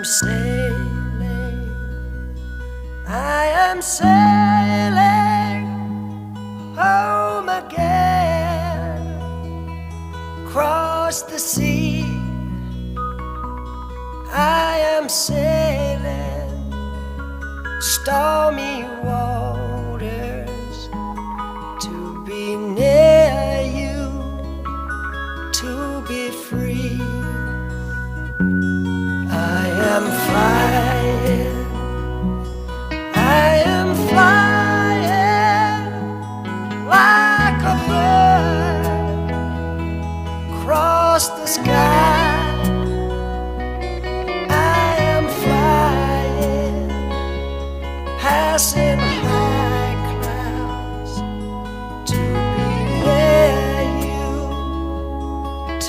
sailing, I am sailing home again, across the sea. I am sailing stormy waters to be near you, to be free. I am flying, I am flying like a bird across the sky.